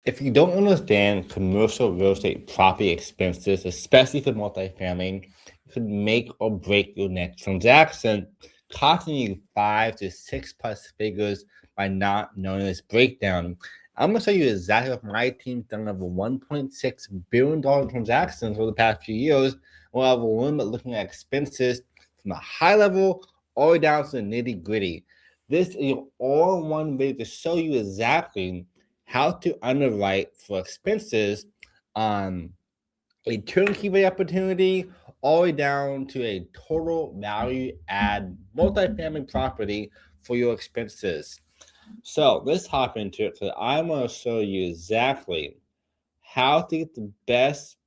If you don't understand commercial real estate property expenses, especially for multifamily, it could make or break your next transaction, costing you 5 to 6+ figures by not knowing this breakdown. I'm going to show you exactly what my team's done over $1.6 billion transactions over the past few years. We'll have a limit looking at expenses from the high level all the way down to the nitty gritty. This is all one way to show you exactly how to underwrite for expenses on a turnkey rate opportunity all the way down to a total value add multifamily property for your expenses. So let's hop into it because I'm going to show you exactly how to get the best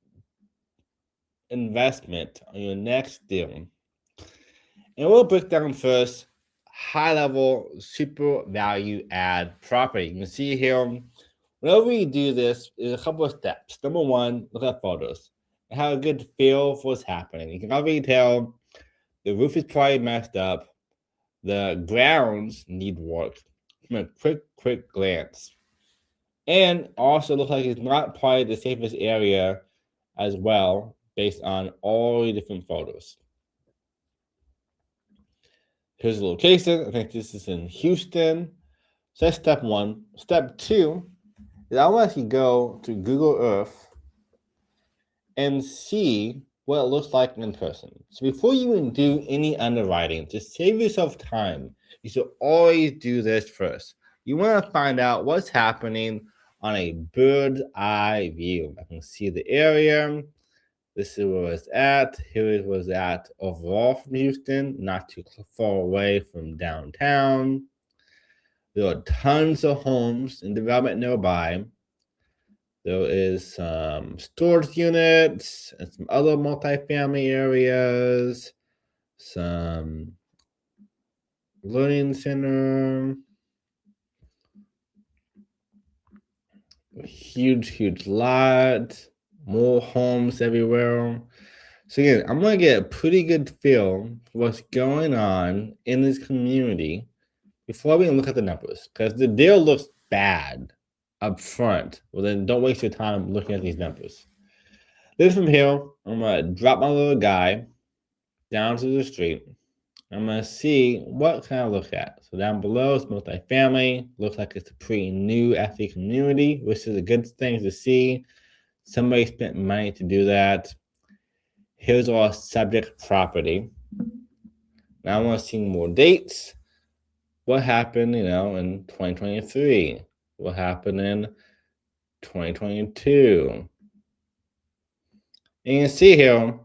investment on your next deal. And we'll break down first high level super value add property. You can see here, whenever we do this, there's a couple of steps. Number one, look at photos and have a good feel for what's happening. You can already tell the roof is probably messed up, the grounds need work from a quick glance. And also looks like it's not probably the safest area as well, based on all the different photos. Here's the location. I think this is in Houston. So that's step one. Step two is I want you to go to Google Earth and see what it looks like in person. So before you even do any underwriting, to save yourself time, you should always do this first. You want to find out what's happening on a bird's eye view. I can see the area. This is where it's at. Here it was at overall from Houston, not too far away from downtown. There are tons of homes in development nearby. There is some storage units and some other multifamily areas, some learning center, a huge lot, more homes everywhere. So again, I'm gonna get a pretty good feel for what's going on in this community before we even look at the numbers, because the deal looks bad up front. Well, then don't waste your time looking at these numbers. Then from here, I'm gonna drop my little guy down to the street. I'm gonna see what can I look at. So down below is multifamily. Looks like it's a pretty new athlete community, which is a good thing to see. Somebody spent money to do that. Here's our subject property. Now I want to see more dates. What happened, in 2023? What happened in 2022? And you can see here,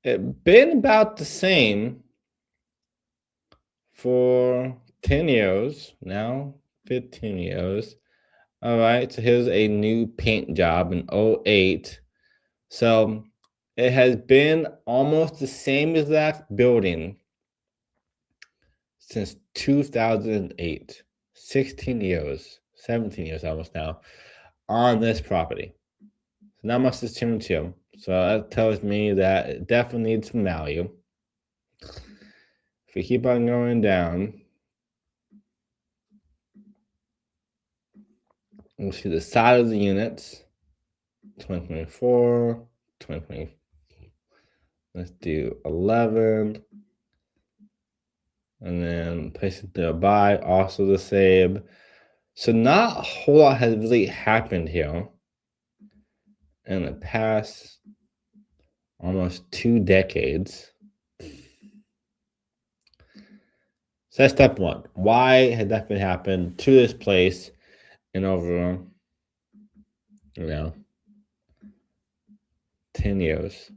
it's been about the same for 10 years, now 15 years. All right, so here's a new paint job in 08. So it has been almost the same exact building since 2008. 16 years, 17 years almost now, on this property. So not much has changed here. So that tells me that it definitely needs some value. If we keep on going down, we'll see the size of the units. 2024, 2020. Let's do 11. And then place it nearby, also the same. So not a whole lot has really happened here in the past almost 2 decades. So that's step one. Why had that been happened to this place in over, 10 years?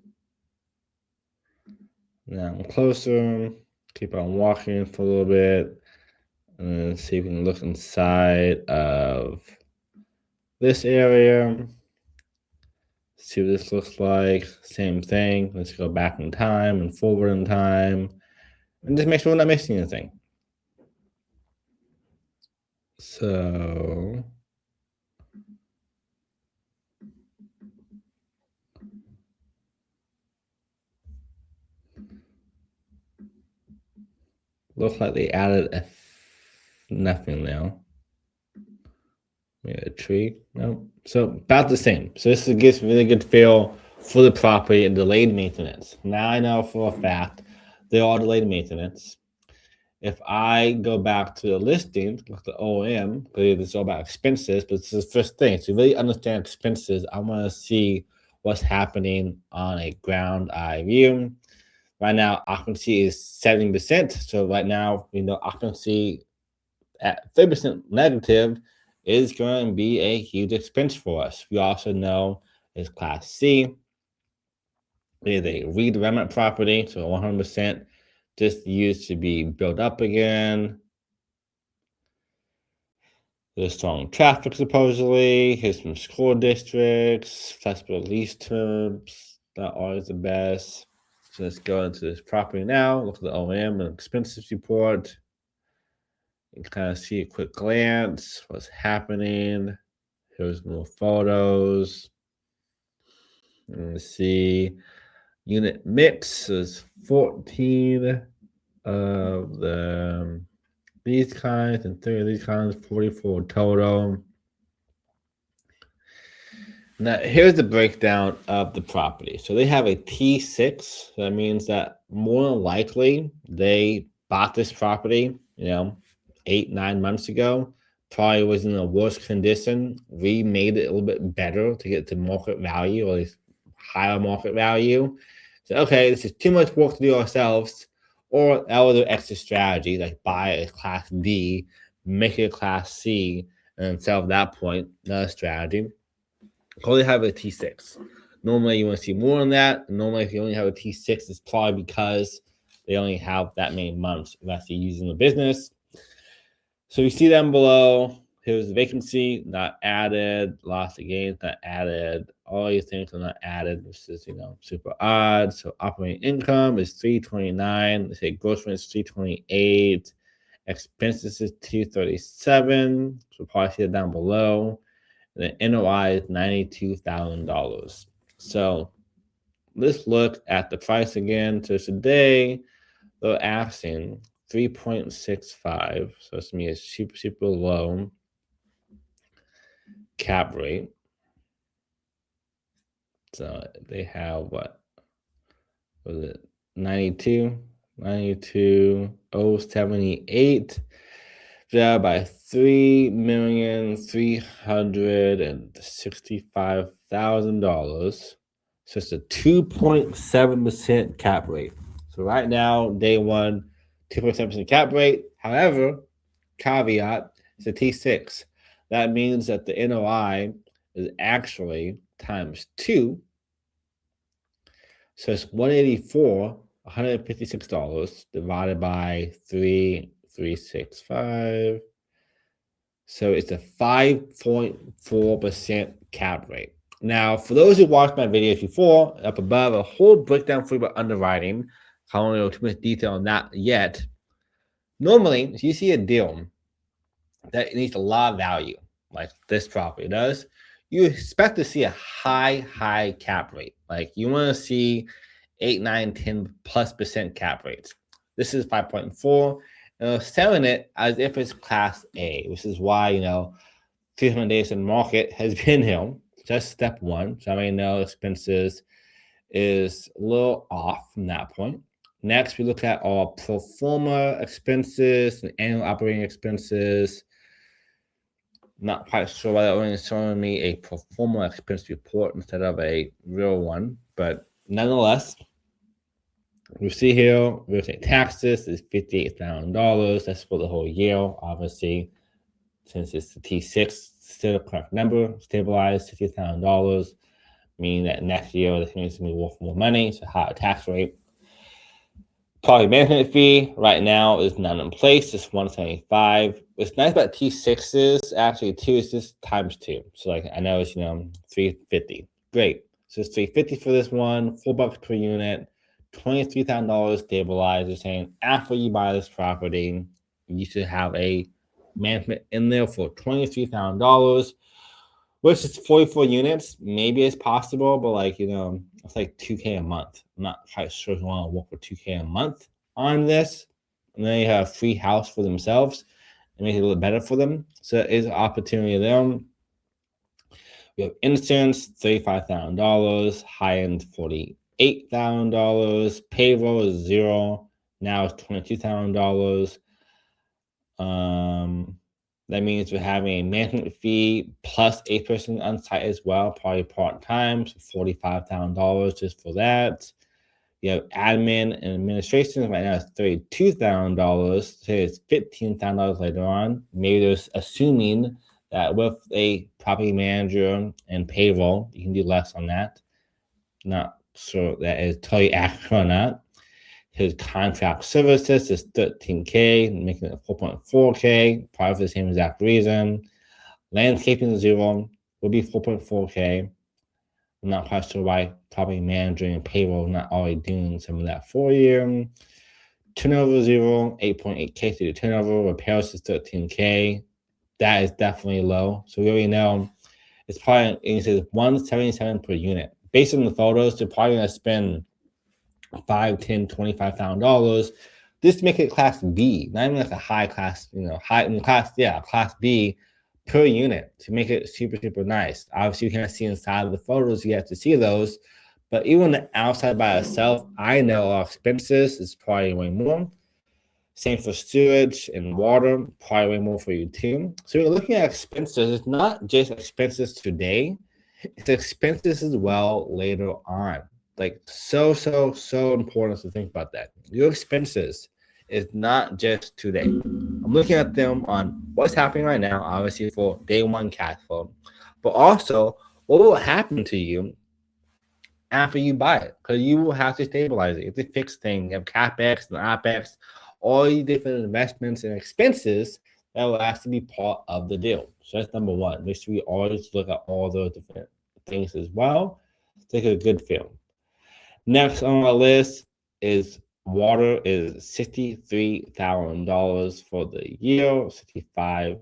Now I'm closer. Keep on walking for a little bit. And then see if we can look inside of this area. See what this looks like. Same thing. Let's go back in time and forward in time. And just make sure we're not missing anything. So looks like they added nothing now. A tree. No. So about the same. So this gives really good feel for the property and delayed maintenance. Now I know for a fact there are delayed maintenance. If I go back to the listing, look at the OM, because it's all about expenses, but this is the first thing. To really understand expenses, I want to see what's happening on a ground eye view. Right now, occupancy is 70%. So right now, occupancy at 30% negative is going to be a huge expense for us. We also know it's Class C. It is a redevelopment property, so 100% just used to be built up again. There's strong traffic, supposedly. Here's some school districts, flexible lease terms. Not always the best. So let's go into this property now. Look at the OM and expenses report. You can kind of see a quick glance what's happening. Here's more photos. And let's see. Unit mix is 14 of these kinds and 3 of these kinds, 44 total. Now, here's the breakdown of the property. So they have a T6. So that means that more than likely they bought this property, 8-9 months ago. Probably was in a worse condition. We made it a little bit better to get to market value, or at least higher market value. So, okay, this is too much work to do ourselves. Or other extra strategy, like buy a Class D, make it a Class C, and sell at that point. Another strategy. Only have a T6. Normally, you want to see more than that. Normally, if you only have a T6, it's probably because they only have that many months of actually using the business. So you see them below. Here's the vacancy, not added. Loss of gains, not added. All these things are not added. This is, super odd. So operating income is $329. Let's say gross rent is $328. Expenses is $237. So probably see it down below. The NOI is $92,000. So let's look at the price again. So today they're asking 3.65. So it's gonna be a super, super low cap rate. So they have what was it? 92,078. By $3,365,000. So it's a 2.7% cap rate. So right now, day one, 2.7% cap rate. However, caveat, it's a T6. That means that the NOI is actually times 2. So it's $156 divided by 3,365. So it's a 5.4% cap rate. Now, for those who watched my videos before, up above, a whole breakdown for you about underwriting. I don't know too much detail on that yet. Normally, if you see a deal that needs a lot of value, like this property does, you expect to see a high cap rate. Like you want to see 8, 9, 10+% cap rates. This is 5.4. And they're selling it as if it's Class A, which is why, 300 days in the market has been here. Just step one. So I know expenses is a little off from that point. Next, we look at our pro forma expenses and annual operating expenses. Not quite sure why that only is showing me a pro forma expense report instead of a real one, but nonetheless, we see here real estate taxes is $58,000. That's for the whole year. Obviously, since it's the T6, still a correct number, stabilized $60,000, meaning that next year the thing is going to be worth more money, so higher tax rate. Property management fee right now is not in place. It's $175. What's nice about T6s actually too is just times 2. So like I know it's $350. Great. So it's $350 for this one, $4 per unit, $23,000 stabilized. They're saying after you buy this property, you should have a management in there for $23,000. Which is 44 units. Maybe it's possible, but it's like $2K a month. I'm not quite sure who want to work for $2K a month on this. And then you have a free house for themselves and make it a little better for them. So it is an opportunity there. We have insurance, $35,000, high-end $48,000, payroll is $0, now it's $22,000. That means we're having a management fee plus a person on site as well, probably part-time, so $45,000 just for that. You have admin and administration right now is $32,000. Say it's $15,000 later on. Maybe there's assuming that with a property manager and payroll, you can do less on that. Not sure that is totally accurate or not. His contract services is $13K, making it 4.4K, probably for the same exact reason. Landscaping is $0, will be 4.4K. I'm not quite sure why property managing and payroll not already doing some of that for you. Turnover is $0, 8.8K to the turnover. Repairs is $13K. That is definitely low. So we already know it's probably, it says $177 per unit. Based on the photos, they're probably going to spend $5,000, $10,000, $25,000. This to make it class B, not even like a high class, class B per unit to make it super, super nice. Obviously, you can't see inside of the photos, you have to see those. But even the outside by itself, I know our expenses is probably way more. Same for sewage and water, probably way more for you too. So you're looking at expenses, it's not just expenses today, it's expenses as well later on. Like so important to think about that. Your expenses is not just today. I'm looking at them on what's happening right now, obviously for day one cash flow, but also what will happen to you after you buy it, because you will have to stabilize it. It's a fixed thing. You have CapEx and OpEx, all these different investments and expenses that will actually be part of the deal. So that's number one. Make sure we always look at all those different things as well. Take a good feel. Next on our list is water is $63,000 for the year, 65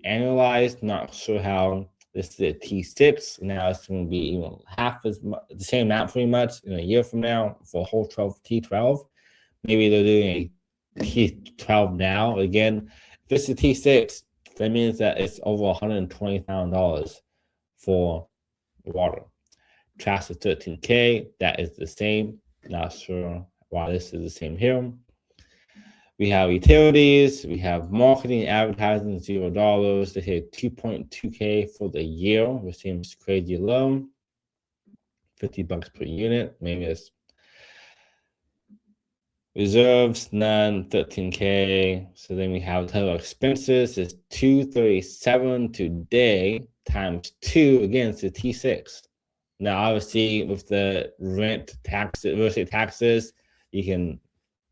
annualized. Not sure how this is a T6. Now it's going to be even half as much, the same amount pretty much in a year from now for a whole T12. Maybe they're doing a T12 now. Again, if it's a T6, that means that it's over $120,000 for water. Trash is $13K. That is the same. Not sure why this is the same here. We have utilities. We have marketing, advertising, $0. They say $2.2K for the year, which seems crazy low. $50 per unit. Maybe it's reserves, none, $13K. So then we have total expenses is $237 today times 2. Again, it's a T6. Now, obviously, with the rent taxes, real estate taxes, you can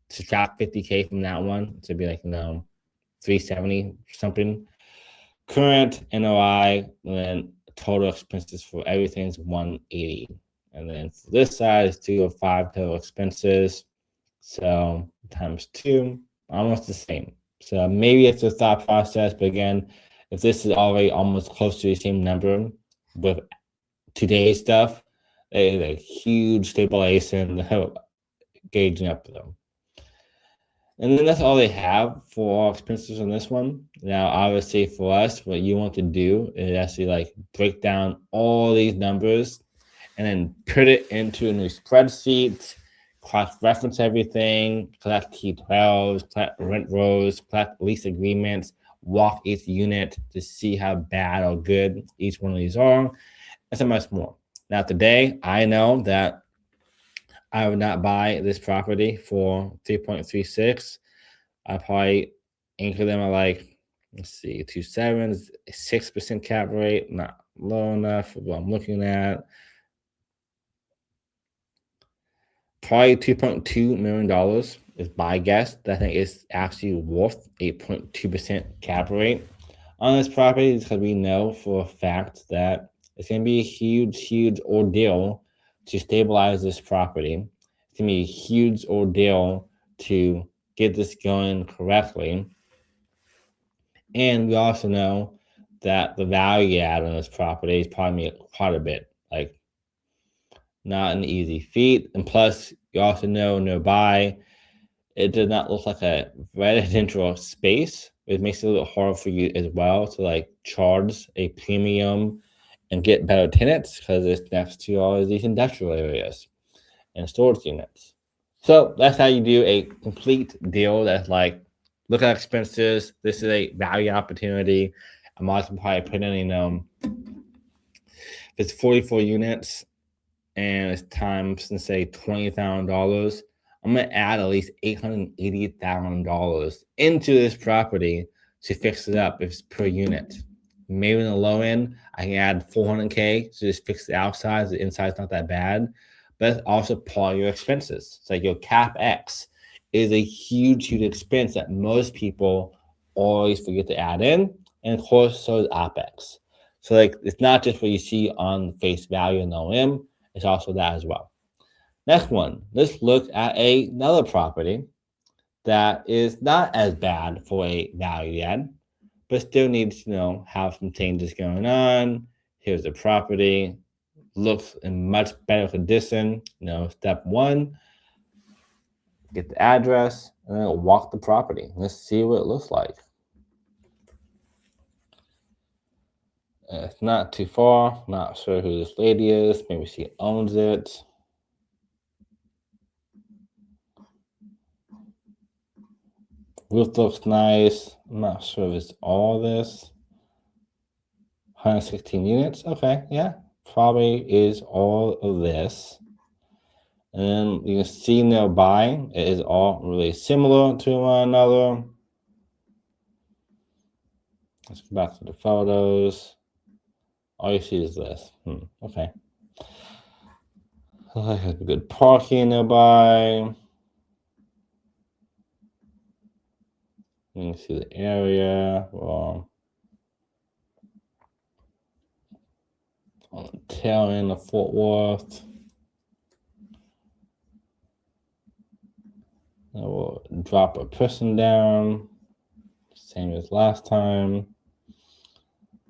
subtract $50K from that one to be like, $370 something. Current NOI, and then total expenses for everything is $180. And then for this side is $205 total expenses. So times 2, almost the same. So maybe it's a thought process, but again, if this is already almost close to the same number with today's stuff, is a huge stabilization gauging up to them. And then that's all they have for expenses on this one. Now, obviously for us, what you want to do is actually break down all these numbers and then put it into a new spreadsheet, cross-reference everything, collect T12s, collect rent rolls, collect lease agreements, walk each unit to see how bad or good each one of these are, and so much more. Now, today, I know that I would not buy this property for 3.36. I probably anchor them at 2.7, 6% cap rate, not low enough for what I'm looking at. Probably $2.2 million is my guess. I think it's actually worth 8.2% cap rate on this property, because we know for a fact that it's going to be a huge ordeal to stabilize this property. It's going to be a huge ordeal to get this going correctly. And we also know that the value add on this property is probably quite a bit. Not an easy feat. And plus, you also know nearby, it does not look like a residential space. It makes it a little hard for you as well to charge a premium and get better tenants because it's next to all of these industrial areas and storage units. So that's how you do a complete deal. That's like, look at expenses. This is a value opportunity. I'm also probably putting in, if it's 44 units and it's times, let's say, $20,000, I'm going to add at least $880,000 into this property to fix it up if it's per unit. Maybe in the low end, I can add $400K to just fix the outside. The inside's not that bad, but it's also part of your expenses. It's like your CapEx is a huge expense that most people always forget to add in, and of course, so is OpEx. So like, it's not just what you see on face value and OM, it's also that as well. Next one, let's look at another property that is not as bad for a value add, but still needs to have some changes going on. Here's the property, looks in much better condition. Step one, get the address and then walk the property. Let's see what it looks like. It's not too far. Not sure who this lady is. Maybe she owns it. Roof looks nice. I'm not sure if it's all this. 116 units. Okay, yeah. Probably is all of this. And you can see nearby, it is all really similar to one another. Let's go back to the photos. All you see is this. Okay. I have good parking nearby. You can see the area. Well, on the tail end of Fort Worth. I will drop a person down, same as last time.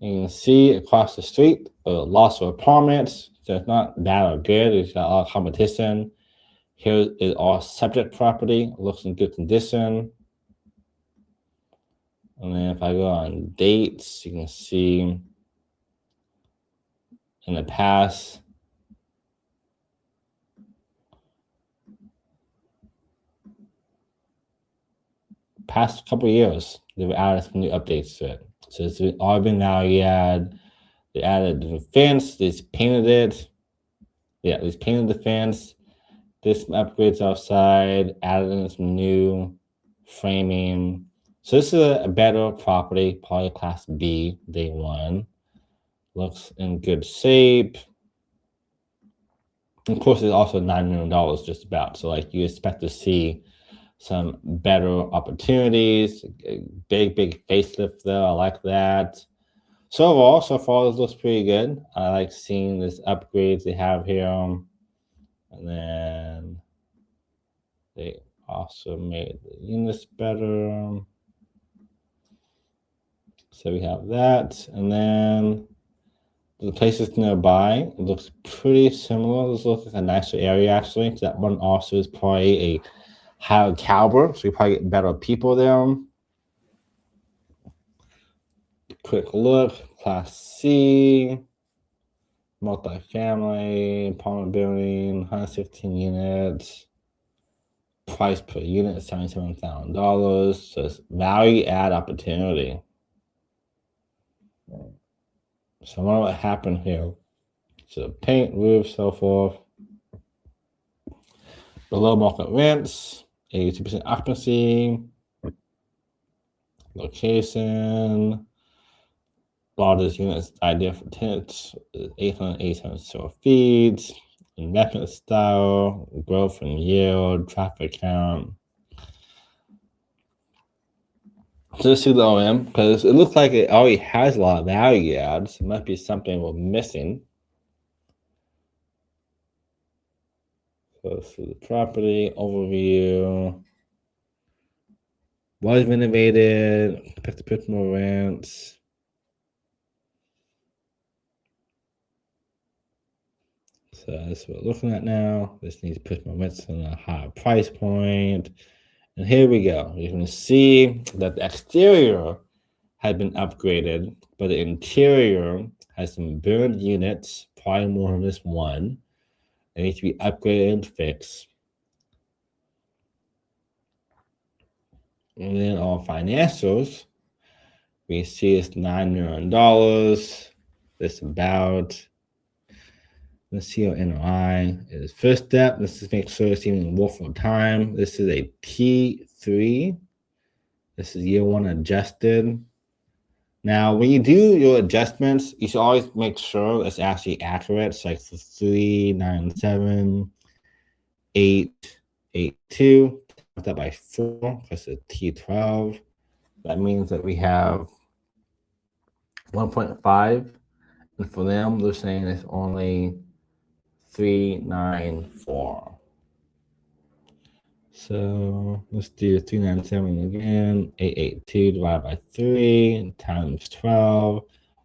You can see across the street, lots of apartments. So it's not bad or good. It's got a lot of competition. Here is our subject property. It looks in good condition. And then if I go on dates, you can see in the past couple of years, they've added some new updates to it. So it's all been value add. They added the fence. They painted it. Yeah, they painted the fence. Did some upgrades outside. Added in some new framing. So this is a better property, probably Class B, day one. Looks in good shape. Of course, it's also $9 million just about. So like you expect to see some better opportunities. Big facelift there. I like that. So overall, so far, this looks pretty good. I like seeing this upgrades they have here. And then they also made the units better. So we have that. And then the places nearby, it looks pretty similar. This looks like a nicer area, actually. So that one also is probably a higher caliber. So you probably get better people there. Quick look, Class C, multifamily, apartment building, 115 units. Price per unit is $77,000. So it's value add opportunity. So I wonder what happened here. So paint, roof, so forth. Below market rents, 82% occupancy. Location. Largest units idea for tenants, 887 square feet. Investment style, growth and yield, traffic count. So let's see the OM, because it looks like it already has a lot of value adds. It might be something we're missing. So let's see the property overview. Was renovated, expect to put more rents. So that's what we're looking at now. This needs to put more rents on a higher price point. And here we go. You can see that the exterior had been upgraded, but the interior has some burned units, probably more than this one. They need to be upgraded and fixed. And then on financials, we see it's $9 million. This about, let's see our NOI is. First step, let's just make sure it's even worth our time. This is a T3. This is year one adjusted. Now, when you do your adjustments, you should always make sure it's actually accurate. So like 397, 882, times that by 4, because it's T12. That means that we have 1.5. And for them, they're saying it's only 394. So let's do 397 again. 882 divided by 3 times 12,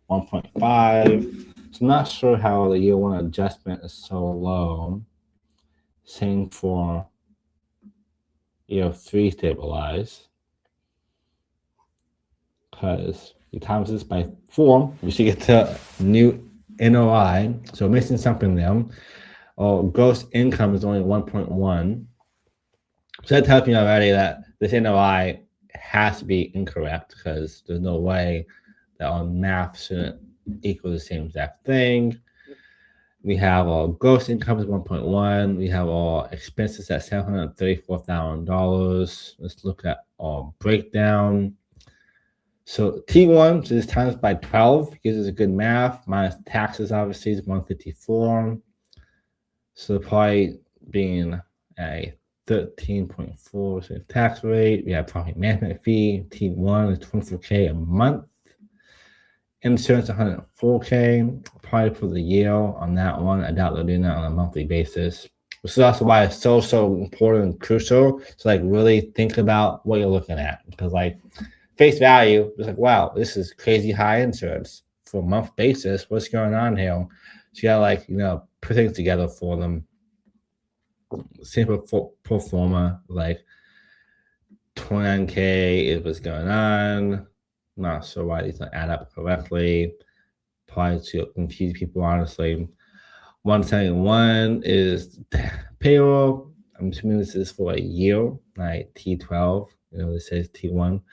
1.5. So I'm not sure how the year one adjustment is so low. Same for year three stabilized. Because you times this by 4, we should get to new NOI. So missing something there. Oh, gross income is only 1.1. So that tells me already that this NOI has to be incorrect, because there's no way that our math shouldn't equal the same exact thing. We have our gross income is 1.1. We have our expenses at $734,000. Let's look at our breakdown. So T1, so this times by 12 gives us a good math. Minus taxes, obviously, is 154. So probably being a 13.4% tax rate. We have property management fee. T1 is $24K a month. Insurance $104K, probably for the year on that one. I doubt they're doing that on a monthly basis. So that's why it's so important and crucial to like really think about what you're looking at, because like face value, it's like, wow, this is crazy high insurance for a month basis. What's going on here? So you gotta like, put things together for them. Simple pro forma, like 29K is what's going on. Not sure why these don't add up correctly. Probably to confuse people, honestly. 171 is payroll. I'm assuming this is for a year, like T12. This says T1.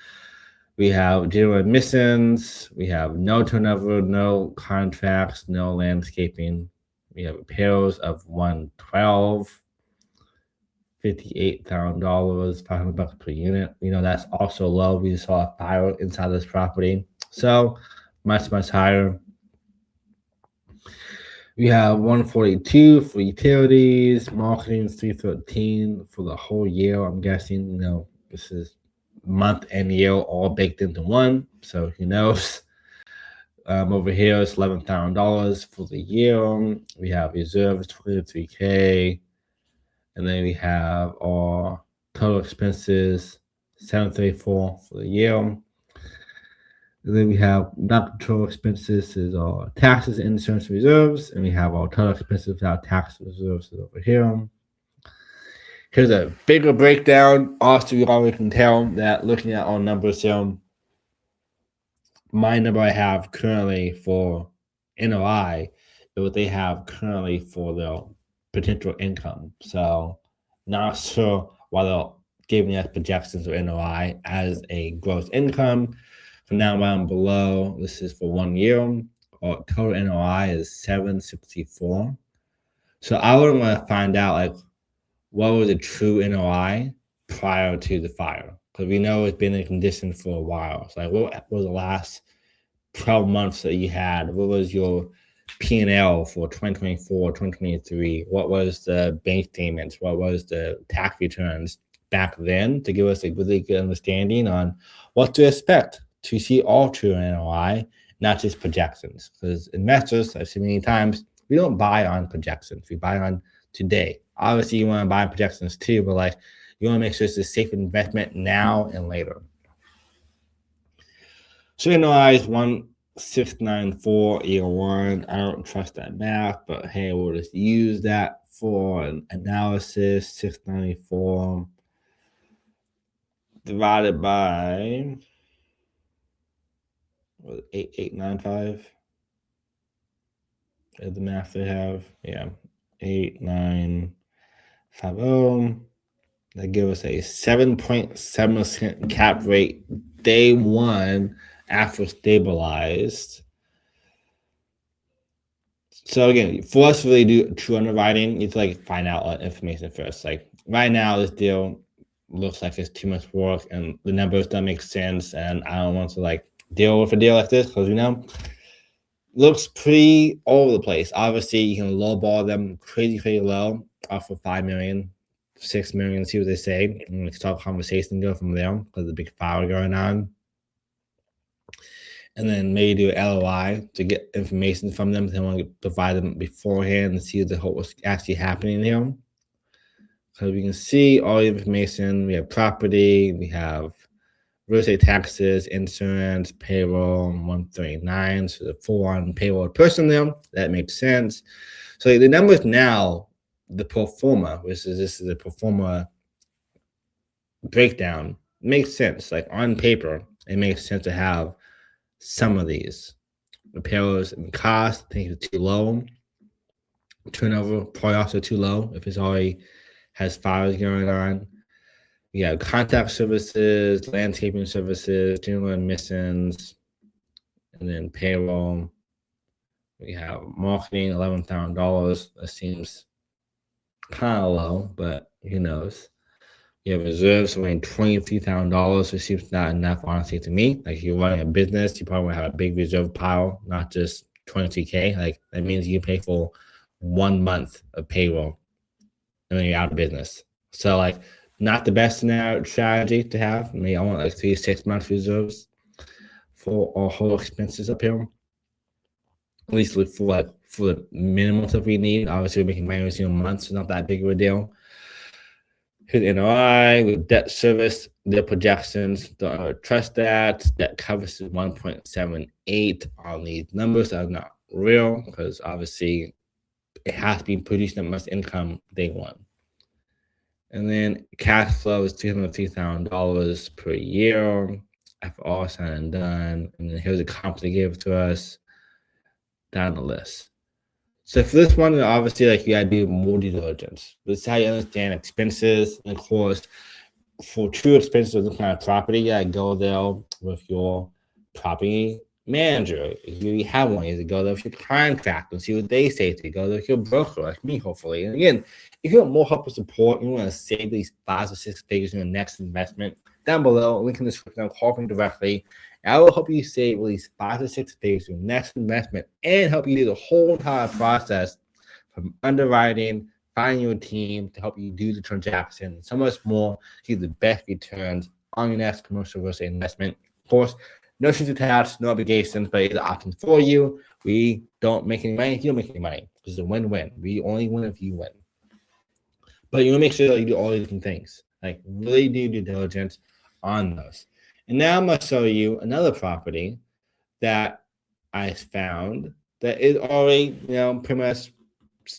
We have general admissions. We have no turnover, no contracts, no landscaping. We have payrolls of 112. $58,000, $500 per unit. That's also low. We saw a fire inside this property. So much higher. We have 142 for utilities, marketing is 313 for the whole year. I'm guessing, this is month and year all baked into one. So who knows? Over here it's $11,000 for the year. We have reserves 23K. And then we have our total expenses, $734 for the year. And then we have non-control expenses is our taxes and insurance reserves. And we have our total expenses without tax reserves over here. Here's a bigger breakdown. Also, you already can tell that looking at our numbers here, my number I have currently for NOI is what they have currently for their potential income. So not sure why they're giving us projections of NOI as a gross income. From now on below, this is for 1 year. Our total NOI is 764. So I would want to find out like what was the true NOI prior to the fire, because we know it's been in condition for a while. So like, what was the last 12 months that you had? What was your P&L for 2024, 2023? What was the bank statements? What was the tax returns back then, to give us a really good understanding on what to expect to see all true NOI, not just projections? Because investors, I've seen many times, we don't buy on projections. We buy on today. Obviously, you want to buy on projections too, but like you want to make sure it's a safe investment now and later. So NOI is 1694 year one. I don't trust that math, but hey, we'll just use that for an analysis. 694 divided by 8895. The math they have, yeah, 8950. That give us a 7.7% cap rate day one after stabilized. So again, for us to really do true underwriting, you have to like find out all that information first. Like right now, this deal looks like it's too much work and the numbers don't make sense, and I don't want to like deal with a deal like this because looks pretty all over the place. Obviously, you can lowball them crazy low off of 5 million, 6 million, see what they say, and like start conversation go from there because there's a big fire going on. And then maybe do an LOI to get information from them. They want to provide them beforehand and see what's actually happening here. So we can see all the information. We have property, we have real estate taxes, insurance, payroll, 139. So the full-on payroll person there. That makes sense. So the numbers now, the pro forma, this is a pro forma breakdown, makes sense. Like on paper, it makes sense to have some of these. Repairs and cost, I think it's too low. Turnover probably also too low if it's already has fires going on. We have contact services, landscaping services, general admissions, and then payroll. We have marketing, $11,000. That seems kind of low, but who knows? You have reserves around $23,000, which seems not enough, honestly, to me. Like if you're running a business, you probably want to have a big reserve pile, not just 23K. Like that means you pay for 1 month of payroll, and then you're out of business. So like not the best strategy to have. I mean, I want like 3 to 6 months reserves for all whole expenses up here. At least for the minimum stuff we need. Obviously, we're making money every single month, so not that big of a deal. Here's NOI with debt service, their projections. Don't trust that. Debt coverage is 1.78 on these numbers are not real because obviously it has to be producing that much income day one. And then cash flow is $303,000 per year after all said and done. And then here's a comp they gave to us down the list. So for this one, obviously, like you gotta do more due diligence. This is how you understand expenses. And of course, for true expenses of this kind of property, you gotta go there with your property manager. If you have one, you have to go there with your contractor and see what they say to go there with your broker, like me, hopefully. And again, if you want more help and support, you want to save these 5 or 6 figures in your next investment, down below, link in the description, call me directly. I will help you save at least 5 to 6 figures in your next investment and help you do the whole entire process from underwriting, finding your team to help you do the transaction, and so much more to get the best returns on your next commercial real estate investment. Of course, no strings attached, no obligations, but it's an option for you. We don't make any money if you don't make any money. It's a win-win. We only win if you win. But you want to make sure that you do all these different things. Like really do due diligence on those. And now I'm going to show you another property that I found that is already, pretty much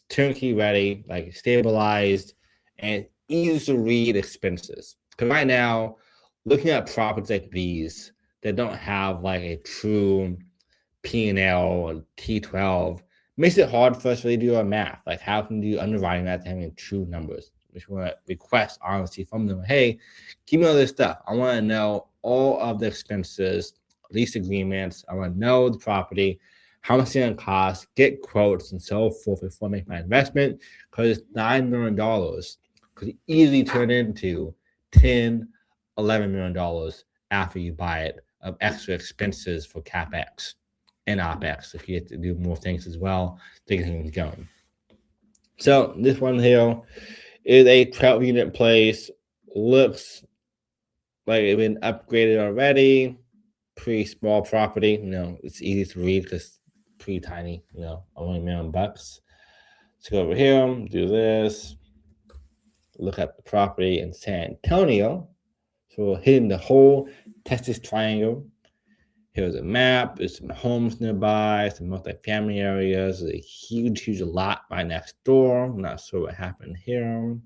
turnkey ready, like stabilized, and easy to read expenses. Because right now, looking at properties like these that don't have like a true P&L or T12 makes it hard for us to really do our math. Like how can you do underwriting without having true numbers? Which we want to request honestly from them. Hey, give me all this stuff. I want to know all of the expenses, lease agreements. I want to know the property, how much it's going to cost, get quotes, and so forth before I make my investment. Because it's $9 million could easily turn into $10, $11 million after you buy it of extra expenses for CapEx and OpEx if you get to do more things as well to get things going. So this one here is a 12-unit place. Looks like it's been upgraded already. Pretty small property. It's easy to read because it's pretty tiny. Only $1 million. Let's go over here, do this. Look at the property in San Antonio. So we're hitting the whole Texas Triangle. Here's a map. There's some homes nearby, some multifamily areas. There's a huge lot right next door. I'm not sure what happened here.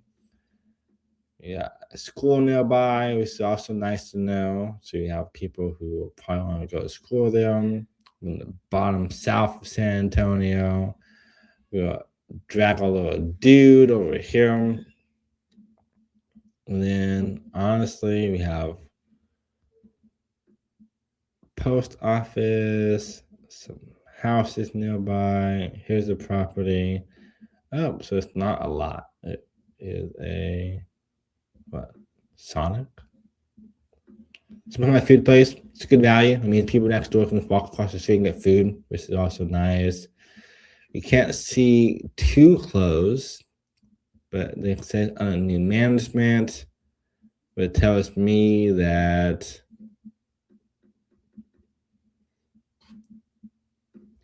Yeah, a school nearby, which is also nice to know. So you have people who probably want to go to school there. In the bottom south of San Antonio. We'll drag a little dude over here. And then honestly, we have post office, some houses nearby. Here's the property. Oh, so it's not a lot. It is a what? Sonic? It's my food place. It's good value. I mean, people next door can walk across the street and get food, which is also nice. You can't see too close, but they said under new management, but it tells me that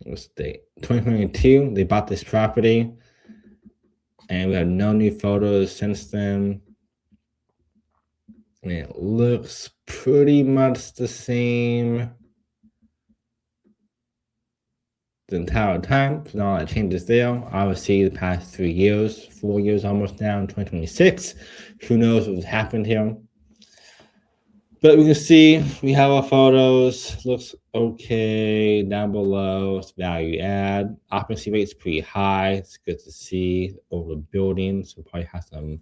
what's the date? 2022, they bought this property, and we have no new photos since then. And it looks pretty much the same the entire time. So not a lot of changes there. Obviously, the past 3 years, 4 years almost now in 2026. Who knows what's happened here? But we can see we have our photos. Looks okay. Down below, it's value add. Occupancy rate is pretty high. It's good to see over the building. So probably have some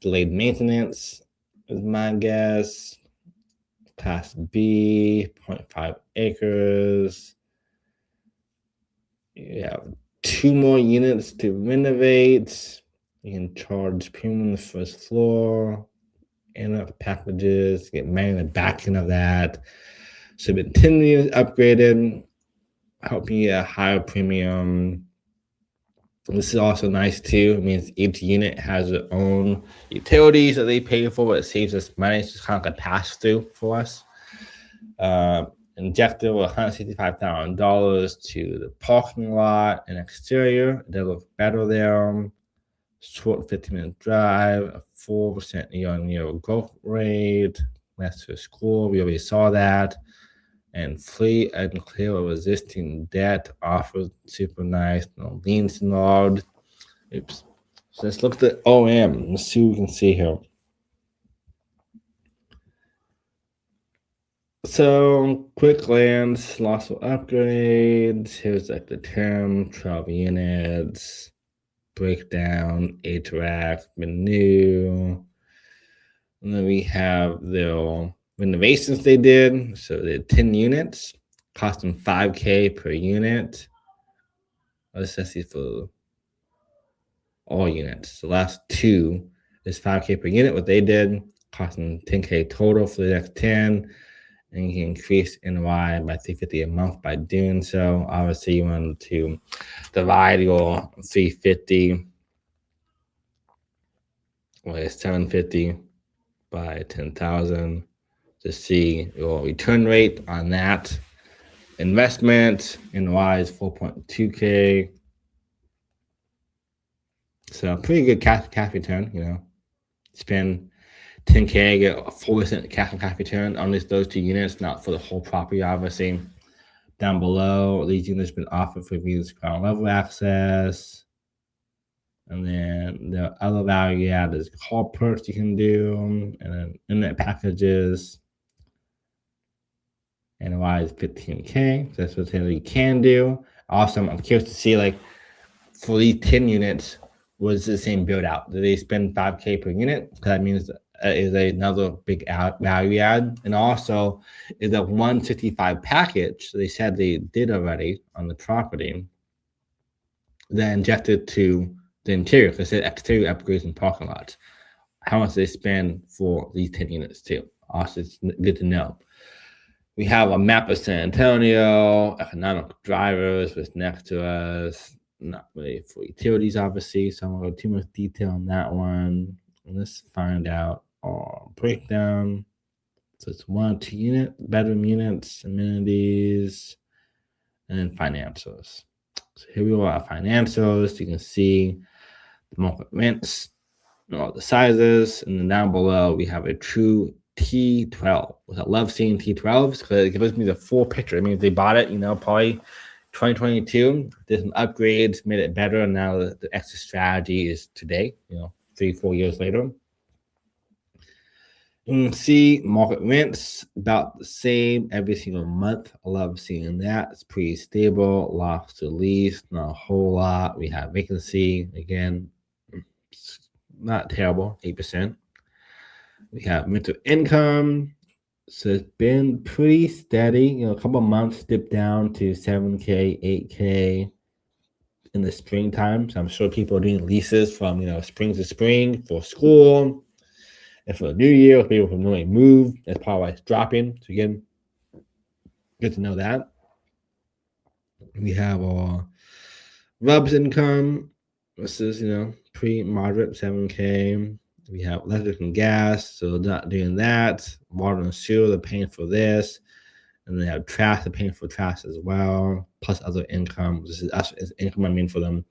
delayed maintenance, is my guess. Class B, 0.5 acres. You have 2 more units to renovate. You can charge premium on the first floor. And packages, get married in the back end of that. So been 10 years upgraded, helping you get a higher premium. This is also nice too. It means each unit has their own utilities that they pay for, but it saves us money. It's just kind of like a pass through for us. Injected with $165,000 to the parking lot and exterior. They look better there. Short 15-minute drive, a 4% year-on-year growth rate. Less to score, we already saw that. And free and clear of existing debt offered, super nice. No liens involved. Oops. So let's look at the OM. Let's see what we can see here. So quick glance, lots of upgrades. Here's like the term, 12 units. Breakdown, HVAC, new. And then we have the renovations they did. So they did 10 units, cost them $5,000 per unit. Let's see for all units. The last 2 is $5,000 per unit. What they did, cost them $10,000 total for the next 10. And you can increase NOI by $350 a month by doing so. Obviously, you want to divide your $350 with $750 by 10,000 to see your return rate on that investment. NOI is 4.2K. So pretty good cash return, you know. Spend $10K, get a 4% cash return on those 2 units, not for the whole property, obviously. Down below, these units been offered for views ground level access. And then the other value add is call perks you can do, and then internet packages. NOI is 15K. So that's what you can do. Also, I'm curious to see, like, for these 10 units, was the same build out? Did they spend $5K per unit? That means is another big value add. And also, is a 165 package they said they did already on the property, then injected to the interior, because it said exterior upgrades and parking lots. How much they spend for these 10 units too? Also, it's good to know. We have a map of San Antonio, economic drivers was next to us. Not really for utilities, obviously, so I won't go too much detail on that one. Let's find out our breakdown. So it's 1, 2 unit, bedroom units, amenities, and then financials. So here we are, financials. You can see the market rents, all the sizes, and then down below we have a true T12. I love seeing T12s because it gives me the full picture. I mean, if they bought it, you know, probably 2022, did some upgrades, made it better, and now the exit strategy is today, you know, 3-4 years later. You can see market rents about the same every single month. I love seeing that. It's pretty stable. Loss to lease, not a whole lot. We have vacancy again, it's not terrible, 8%. We have rental income. So it's been pretty steady. A couple of months dipped down to 7K, 8K in the springtime. So I'm sure people are doing leases from spring to spring for school. And for the new year, people from newly moved, that's probably why it's dropping. So again, good to know that. We have our Rubs income. This is, pretty moderate, 7K. We have electric and gas, so not doing that. Water and sewer, they're paying for this. And they have trash, they're paying for trash as well, plus other income. This is income, I mean, for them.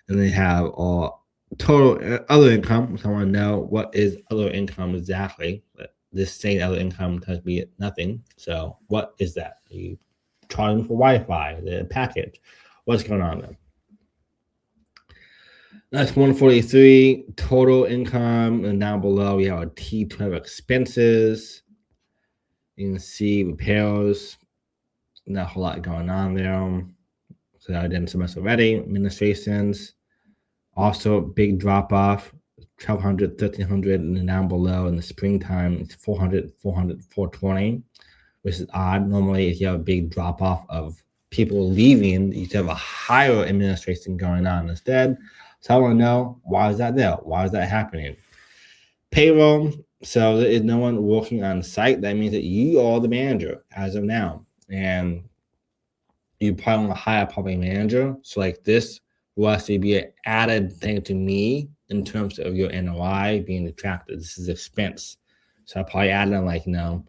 And they have total other income, which I want to know what is other income exactly. But this saying other income tells me nothing. So what is that? Are you charging for Wi-Fi, the package? What's going on there? That's 143 total income, and down below we have our T12 expenses. You can see repairs, not a whole lot going on there. So I did some already. Administrations, also big drop off, 1,200, 1,300, and then down below in the springtime it's 400, 400, 420, which is odd. Normally, if you have a big drop off of people leaving, you have a higher administration going on instead. So I want to know, why is that there? Why is that happening? Payroll. So there is no one working on site. That means that you are the manager as of now. And you probably want to hire a property manager. So like this will actually be an added thing to me in terms of your NOI being attracted. This is expense. So I probably add on like, $30,000,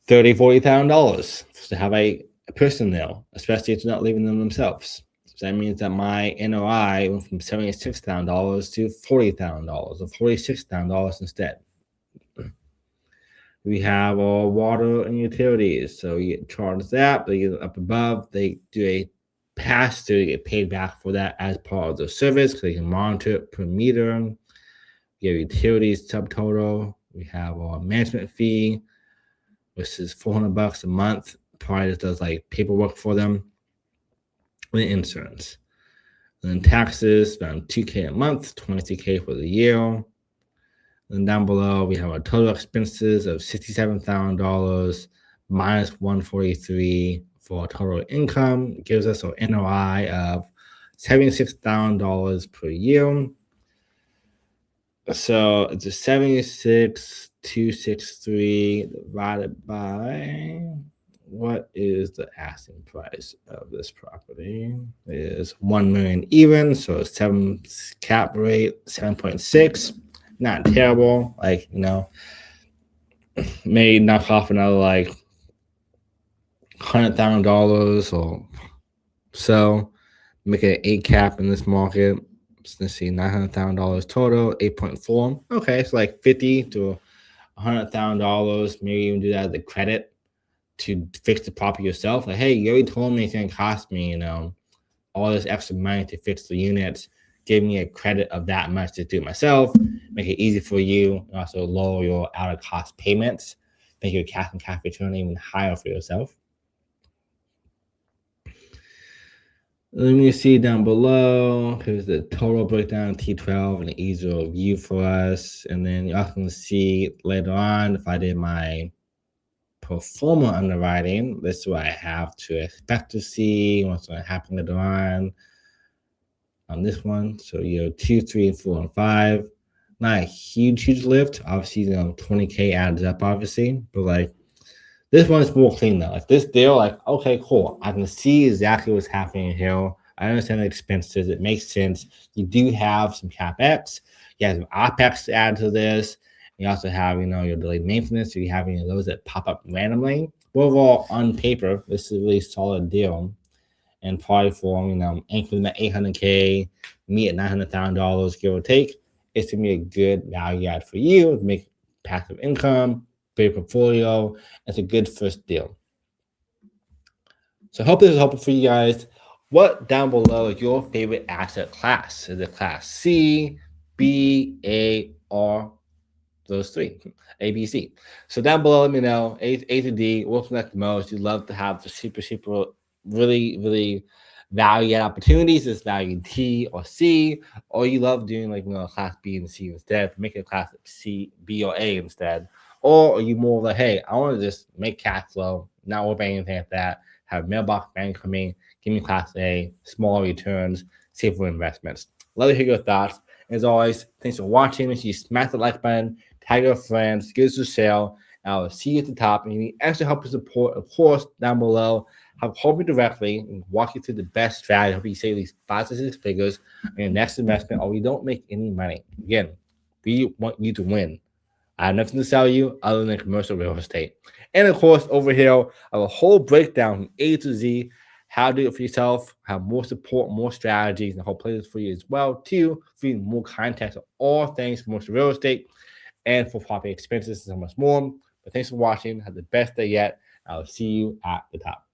$40,000 to have a person there, especially if they're not leaving them themselves. So that means that my NOI went from $76,000 to $40,000 or $46,000 instead. We have our water and utilities. So you get charged that, but you get up above, they do a pass through, you get paid back for that as part of the service because you can monitor it per meter. We have utilities subtotal. We have our management fee, which is $400 a month. Probably just does like paperwork for them. And insurance. And then taxes, around $2K a month, $23K for the year. And down below, we have our total expenses of $67,000 minus $143 for total income. It gives us our NOI of $76,000 per year. So it's a 76,263 divided by, what is the asking price of this property? It is $1 million even, so 7 cap rate, 7.6. Not terrible. Like, may knock off another like $100,000 or so. Make it an 8 cap in this market. So let's see, $900,000 total, 8.4. Okay, so like $50,000 to $100,000. Maybe even do that as a credit to fix the property yourself. Like, hey, you already told me it's gonna cost me, all this extra money to fix the units. Give me a credit of that much to do it myself. Make it easy for you. And also lower your out-of-cost payments. Make your cash and cash return even higher for yourself. Let me see down below. Here's the total breakdown of T12 and an easier view for us. And then you also can see later on if I did my Forma underwriting, this is what I have to expect to see, what's going to happen later on this one. So 2, 3, and 4, and 5. Not a huge lift. Obviously, 20K adds up, obviously, but like this one is more clean though. Like this deal, like, okay, cool. I can see exactly what's happening here. I understand the expenses. It makes sense. You do have some CapEx. You have some OpEx to add to this. You also have, your delayed maintenance. So you have those that pop up randomly. But overall, on paper, this is a really solid deal. And probably for, including that $800K, me at $900,000, give or take, it's going to be a good value add for you to make passive income, big portfolio. It's a good first deal. So I hope this is helpful for you guys. What down below is your favorite asset class? Is it class C, B, A, or those three, A, B, C. So down below, let me know A to D, what's like the most. You'd love to have the super, really value add opportunities. Is value D or C, or you love doing like class B and C instead. Make it a class C, B, or A instead. Or are you more like, hey, I want to just make cash flow, not worry about anything like that, have mailbox bank coming, give me class A, small returns, safer investments. Love to hear your thoughts. As always, thanks for watching. Make sure you smash the like button, tag your friends, give us a share. And I'll see you at the top. And you need extra help and support, of course, down below. Have call me directly and walk you through the best strategy. Help you save at least 5 to 6 figures on your next investment, or we don't make any money. Again, we want you to win. I have nothing to sell you other than commercial real estate. And of course, over here, I have a whole breakdown from A to Z, how to do it for yourself, have more support, more strategies, and a whole playlist for you as well, too, for you more context of all things commercial real estate and for property expenses and so much more. But thanks for watching. Have the best day yet. I'll see you at the top.